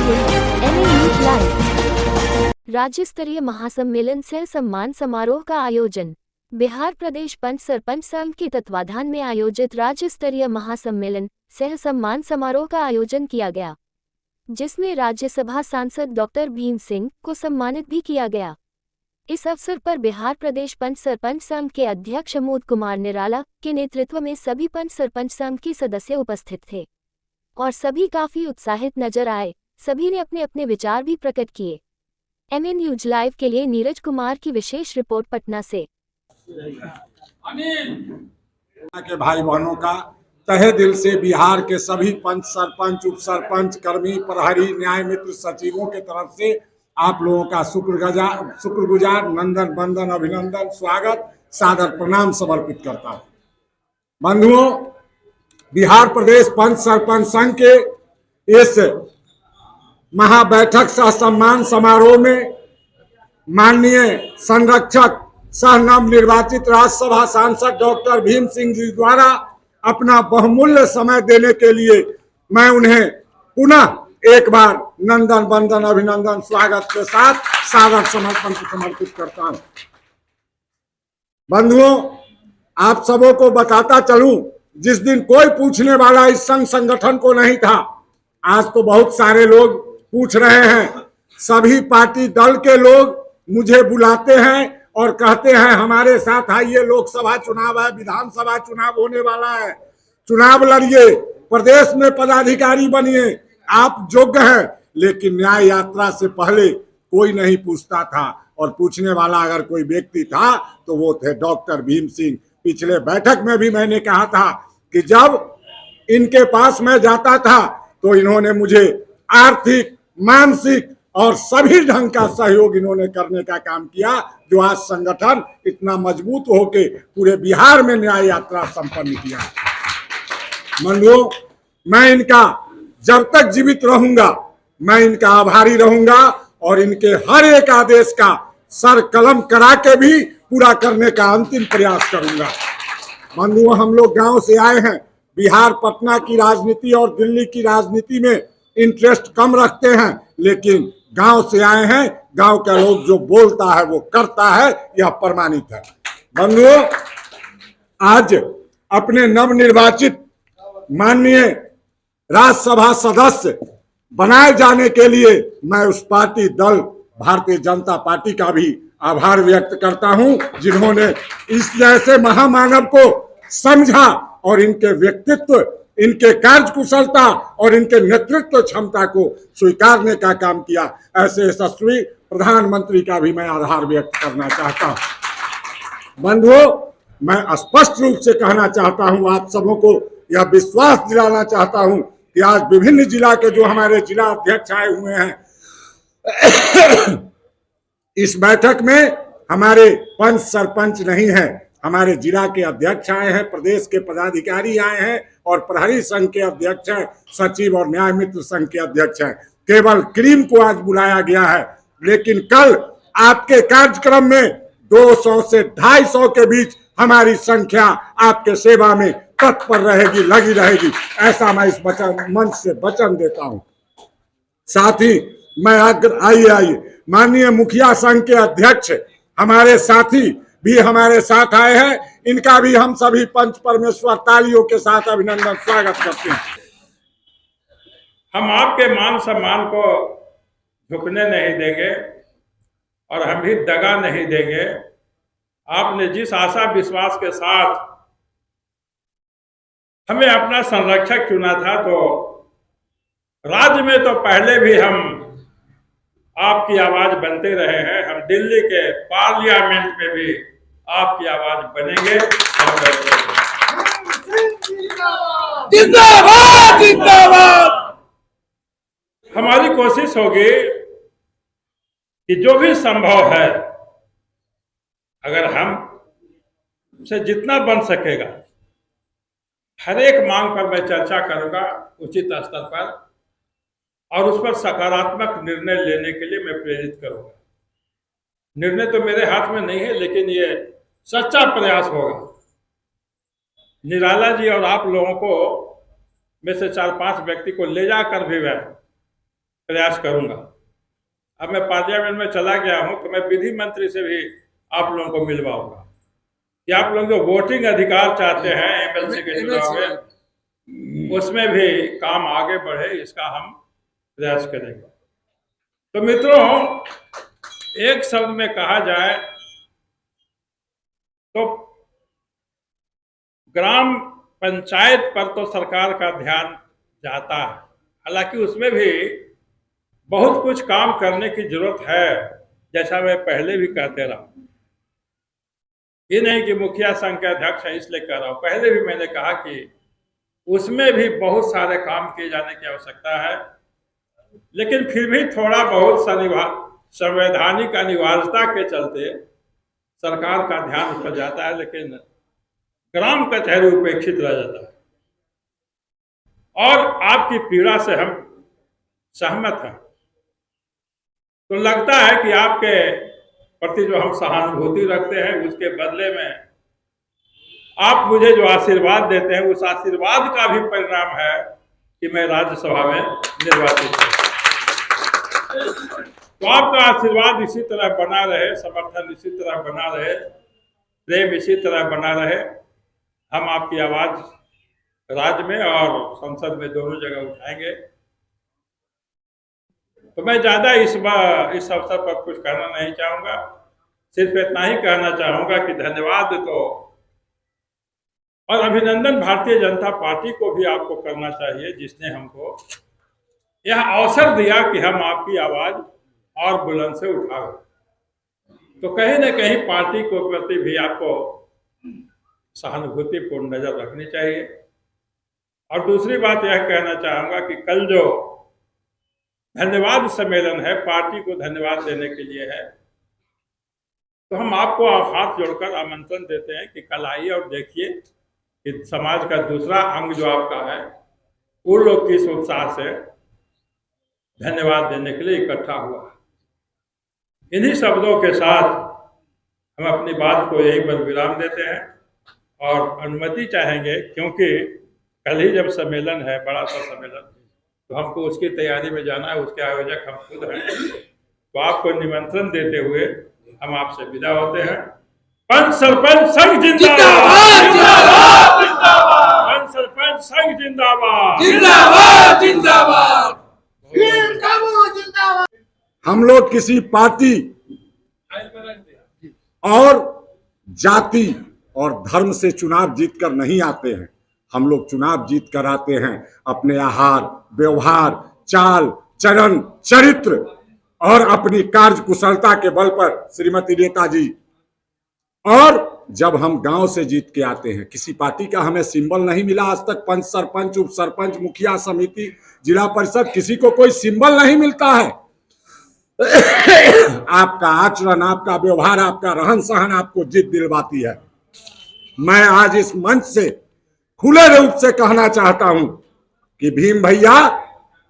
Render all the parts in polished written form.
रहे हैं MN news live. राज्य स्तरीय महासम्मेलन सह सम्मान समारोह का आयोजन। बिहार प्रदेश पंच सरपंच संघ के तत्वाधान में आयोजित राज्य स्तरीय महासम्मेलन सह सम्मान समारोह का आयोजन किया गया, जिसमें राज्यसभा सांसद डॉक्टर भीम सिंह को सम्मानित भी किया गया। इस अवसर पर बिहार प्रदेश पंच सरपंच संघ के अध्यक्ष अमोद कुमार निराला के नेतृत्व में सभी पंच सरपंच संघ के सदस्य उपस्थित थे और सभी काफी उत्साहित नजर आए। सभी ने अपने अपने विचार भी प्रकट किए। MN न्यूज लाइव के लिए नीरज कुमार की विशेष रिपोर्ट पटना से। के भाई बहनों का तहे दिल से बिहार के सभी पंच सरपंच उप सरपंच कर्मी प्रहरी न्याय मित्र सचिवों के तरफ से आप लोगों का शुक्रगुजार नंदन बंदन अभिनंदन स्वागत सादर प्रणाम समर्पित करता हूं। बंधुओं, बिहार प्रदेश पंच सरपंच संघ के इस महाबैठक सह सम्मान समारोह में माननीय संरक्षक सह नव निर्वाचित राज्यसभा सांसद डॉक्टर भीम सिंह जी द्वारा अपना बहुमूल्य समय देने के लिए मैं उन्हें पुनः एक बार नंदन बंदन अभिनंदन स्वागत के साथ सादर समर्पित करता हूं। बंधुओं, आप सबों को बताता चलूं, जिस दिन कोई पूछने वाला इस संघ संगठन को नहीं था, आज तो बहुत सारे लोग पूछ रहे हैं। सभी पार्टी दल के लोग मुझे बुलाते हैं और कहते हैं हमारे साथ आइए, लोकसभा चुनाव है, विधानसभा चुनाव होने वाला है, चुनाव लड़िए, प्रदेश में पदाधिकारी बनिए, आप योग्य हैं। लेकिन न्याय यात्रा से पहले कोई नहीं पूछता था और पूछने वाला अगर कोई व्यक्ति था तो वो थे डॉक्टर भीम सिंह। पिछले बैठक में भी मैंने कहा था कि जब इनके पास मैं जाता था तो इन्होंने मुझे आर्थिक, मानसिक और सभी ढंग का सहयोग इन्होंने करने का काम किया, जो आज संगठन इतना मजबूत होके पूरे बिहार में न्याय यात्रा संपन्न किया। बंधुओं, मैं इनका जब तक जीवित रहूंगा मैं इनका आभारी रहूंगा और इनके हर एक आदेश का सर कलम करा के भी पूरा करने का अंतिम प्रयास करूंगा। बंधुओं, हम लोग गांव से आए हैं। बिहार पटना की राजनीति और दिल्ली की राजनीति में इंटरेस्ट कम रखते हैं, लेकिन गांव से आए हैं। गांव का लोग जो बोलता है वो करता है, यह प्रमाणित है। बंधुओं, आज अपने नवनिर्वाचित माननीय राज्यसभा सदस्य बनाए जाने के लिए मैं उस पार्टी दल भारतीय जनता पार्टी का भी आभार व्यक्त करता हूं, जिन्होंने इस जैसे महामानव को समझा और इनके व्यक्तित्व, इनके कार्यकुशलता और इनके नेतृत्व क्षमता को स्वीकारने का काम किया। ऐसे यशस्वी प्रधानमंत्री का भी मैं आभार व्यक्त करना चाहता हूं। बंधुओं, मैं स्पष्ट रूप से कहना चाहता हूं, आप सबों को यह विश्वास दिलाना चाहता हूं कि आज विभिन्न जिला के जो हमारे जिला अध्यक्ष आए हुए हैं, इस बैठक में हमारे पंच सरपंच नहीं है, हमारे जिला के अध्यक्ष आए हैं, प्रदेश के पदाधिकारी आए हैं और प्रहरी संघ के अध्यक्ष हैं, सचिव और न्याय मित्र संघ के अध्यक्ष हैं। केवल क्रीम को आज बुलाया गया है, लेकिन कल आपके कार्यक्रम में 200 से 250 के बीच हमारी संख्या आपके सेवा में तत्पर रहेगी, लगी रहेगी। ऐसा मैं इस मंच से वचन देता हूं। साथ ही मैं आइए माननीय मुखिया संघ के अध्यक्ष हमारे साथी भी हमारे साथ आए हैं, इनका भी हम सभी पंच परमेश्वर तालियों के साथ अभिनंदन स्वागत करते हैं। हम आपके मान सम्मान को झुकने नहीं देंगे और हम भी दगा नहीं देंगे। आपने जिस आशा विश्वास के साथ हमें अपना संरक्षक चुना था, तो राज्य में तो पहले भी हम आपकी आवाज बनते रहे हैं, हम दिल्ली के पार्लियामेंट में भी आपकी आवाज बनेंगे। जिंदाबाद जिंदाबाद। हमारी कोशिश होगी कि जो भी संभव है, अगर हम से जितना बन सकेगा, हर एक मांग पर मैं चर्चा करूंगा उचित स्तर पर और उस पर सकारात्मक निर्णय लेने के लिए मैं प्रेरित करूंगा। निर्णय तो मेरे हाथ में नहीं है, लेकिन ये सच्चा प्रयास होगा। निराला जी और आप लोगों को में से 4-5 व्यक्ति को ले जाकर भी मैं प्रयास करूंगा। अब मैं पार्लियामेंट में चला गया हूं तो मैं विधि मंत्री से भी आप लोगों को मिलवाऊंगा कि आप लोग जो वोटिंग अधिकार चाहते हैं एमएलसी के चुनाव में, उसमें भी काम आगे बढ़े, इसका हम प्रयास करेंगे। तो मित्रों, एक शब्द में कहा जाए तो ग्राम पंचायत पर तो सरकार का ध्यान जाता है, हालांकि उसमें भी बहुत कुछ काम करने की जरूरत है। जैसा मैं पहले भी कहते रहा, ये नहीं कि मुखिया संघ के अध्यक्ष है इसलिए कह रहा हूं, पहले भी मैंने कहा कि उसमें भी बहुत सारे काम किए जाने की आवश्यकता है, लेकिन फिर भी थोड़ा बहुत संवैधानिक अनिवार्यता के चलते सरकार का ध्यान उस पर जाता है, लेकिन ग्राम कचहरी उपेक्षित रह जाता है। और आपकी पीड़ा से हम सहमत हैं। तो लगता है कि आपके प्रति जो हम सहानुभूति रखते हैं, उसके बदले में आप मुझे जो आशीर्वाद देते हैं, उस आशीर्वाद का भी परिणाम है कि मैं राज्यसभा में निर्वाचित हूं। तो आपका आशीर्वाद इसी तरह बना रहे, समर्थन इसी तरह बना रहे, प्रेम इसी तरह बना रहे। हम आपकी आवाज राज्य में और संसद में दोनों जगह उठाएंगे। तो मैं ज्यादा इस अवसर पर कुछ कहना नहीं चाहूंगा, सिर्फ इतना ही कहना चाहूंगा कि धन्यवाद तो और अभिनंदन भारतीय जनता पार्टी को भी आपको करना चाहिए, जिसने हमको यह अवसर दिया कि हम आपकी आवाज और बुलंद से उठाएं। तो कहीं न कहीं पार्टी को प्रति भी आपको सहानुभूतिपूर्ण नजर रखनी चाहिए। और दूसरी बात यह कहना चाहूंगा कि कल जो धन्यवाद सम्मेलन है, पार्टी को धन्यवाद देने के लिए है, तो हम आपको हाथ जोड़कर आमंत्रण देते हैं कि कल आइए और देखिए कि समाज का दूसरा अंग जो आपका है, वो लोग किस उत्साह से धन्यवाद देने के लिए इकट्ठा हुआ। इन्हीं शब्दों के साथ हम अपनी बात को यहीं पर विराम देते हैं और अनुमति चाहेंगे, क्योंकि कल ही जब सम्मेलन है, बड़ा सा सम्मेलन, तो हमको उसकी तैयारी में जाना है, उसके आयोजक हम खुद हैं। तो आपको निमंत्रण देते हुए हम आपसे विदा होते हैं। पंच सरपंच संघ जिंदाबाद, पंच सरपंच संघ जिंदाबाद, जिंदाबाद। हम लोग किसी पार्टी और जाति और धर्म से चुनाव जीतकर नहीं आते हैं। हम लोग चुनाव जीत कर आते हैं अपने आहार, व्यवहार, चाल, चरण, चरित्र और अपनी कार्य कुशलता के बल पर, श्रीमती नेताजी। और जब हम गांव से जीत के आते हैं, किसी पार्टी का हमें सिंबल नहीं मिला आज तक। पंच सरपंच, उप सरपंच, मुखिया समिति, जिला परिषद, किसी को कोई सिंबल नहीं मिलता है। आपका आचरण, आपका व्यवहार, आपका रहन सहन आपको जीत दिलवाती है। मैं आज इस मंच से खुले रूप से कहना चाहता हूं कि भीम भैया,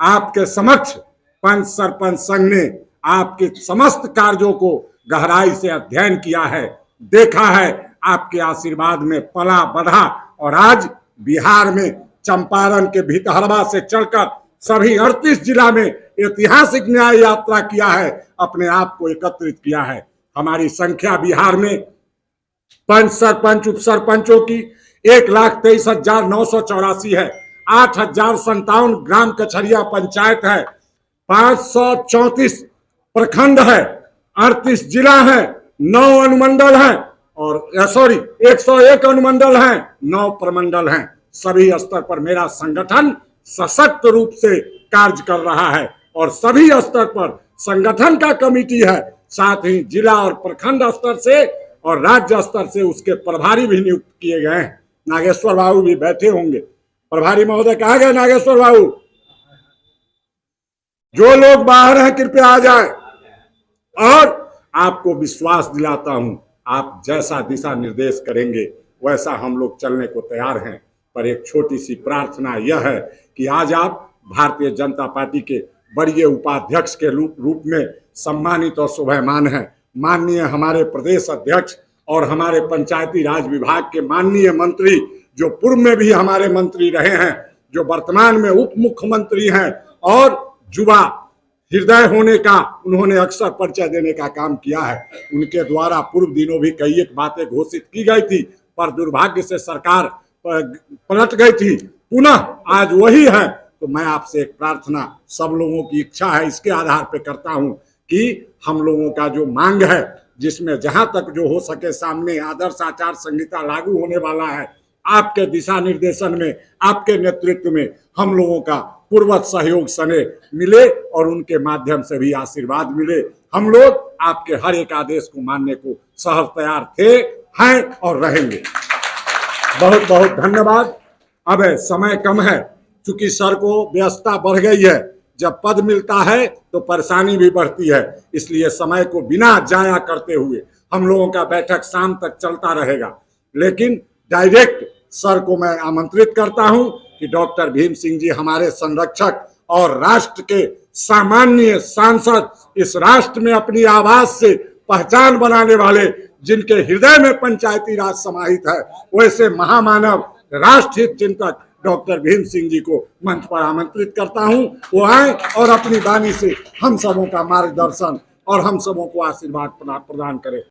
आपके समक्ष पंच सरपंच संघ ने आपके समस्त कार्यों को गहराई से अध्ययन किया है, देखा है, आपके आशीर्वाद में पला बढ़ा और आज बिहार में चंपारण के भितहरवा से चढ़कर सभी 38 जिला में ऐतिहासिक न्याय यात्रा किया है, अपने आप को एकत्रित किया है। हमारी संख्या बिहार में पंच सरपंच उप सरपंचों की 1,23,984 है। 8,057 ग्राम कचहरिया पंचायत है, 534 प्रखंड है, 38 जिला है, 9 अनुमंडल हैं और 101 अनुमंडल हैं, 9 प्रमंडल हैं। सभी स्तर पर मेरा संगठन सशक्त रूप से कार्य कर रहा है और सभी स्तर पर संगठन का कमेटी है, साथ ही जिला और प्रखंड स्तर से और राज्य स्तर से उसके प्रभारी भी नियुक्त किए गए हैं। नागेश्वर बाबू भी बैठे होंगे। प्रभारी महोदय कहाँ गए नागेश्वर बाबू? जो लोग बाहर हैं कृपया आ जाएं। और आपको विश्वास दिलाता हूं, आप जैसा दिशा निर्देश करेंगे वैसा हम लोग चलने को तैयार हैं। पर एक छोटी सी प्रार्थना यह है कि आज आप भारतीय जनता पार्टी के बड़े उपाध्यक्ष के रूप में सम्मानित और शोभायमान हैं। माननीय हमारे प्रदेश अध्यक्ष और हमारे पंचायती राज विभाग के माननीय मंत्री, जो पूर्व में भी हमारे मंत्री रहे हैं, जो वर्तमान में उप मुख्यमंत्री हैं और युवा हृदय होने का उन्होंने अक्सर परिचय देने का काम किया है। उनके द्वारा पूर्व दिनों भी कई एक बातें घोषित की गई थी, पर दुर्भाग्य से सरकार पलट गई थी। पुनः आज वही है। तो मैं आपसे एक प्रार्थना, सब लोगों की इच्छा है, इसके आधार पर करता हूं कि हम लोगों का जो मांग है, जिसमें जहां तक जो हो सके सामने आदर्श आचार संहिता लागू होने वाला है, आपके दिशा निर्देशन में, आपके नेतृत्व में हम लोगों का पूर्वत सहयोग सने मिले और उनके माध्यम से भी आशीर्वाद मिले। हम लोग आपके हर एक आदेश को मानने को सहज तैयार थे, हैं और रहेंगे। बहुत बहुत धन्यवाद। अब समय कम है, चूंकि सर को व्यस्तता बढ़ गई है। जब पद मिलता है तो परेशानी भी बढ़ती है, इसलिए समय को बिना जाया करते हुए हम लोगों का बैठक शाम तक चलता रहेगा। लेकिन डायरेक्ट सर को मैं आमंत्रित करता हूं कि डॉक्टर भीम सिंह जी हमारे संरक्षक और राष्ट्र के सामान्य सांसद, इस राष्ट्र में अपनी आवाज से पहचान बनाने वाले, जिनके हृदय में पंचायती राज समाहित है, वैसे महामानव राष्ट्रहित चिंतक डॉक्टर भीम सिंह जी को मंच पर आमंत्रित करता हूं। वो आए और अपनी वाणी से हम सबों का मार्गदर्शन और हम सबों को आशीर्वाद प्रदान करें।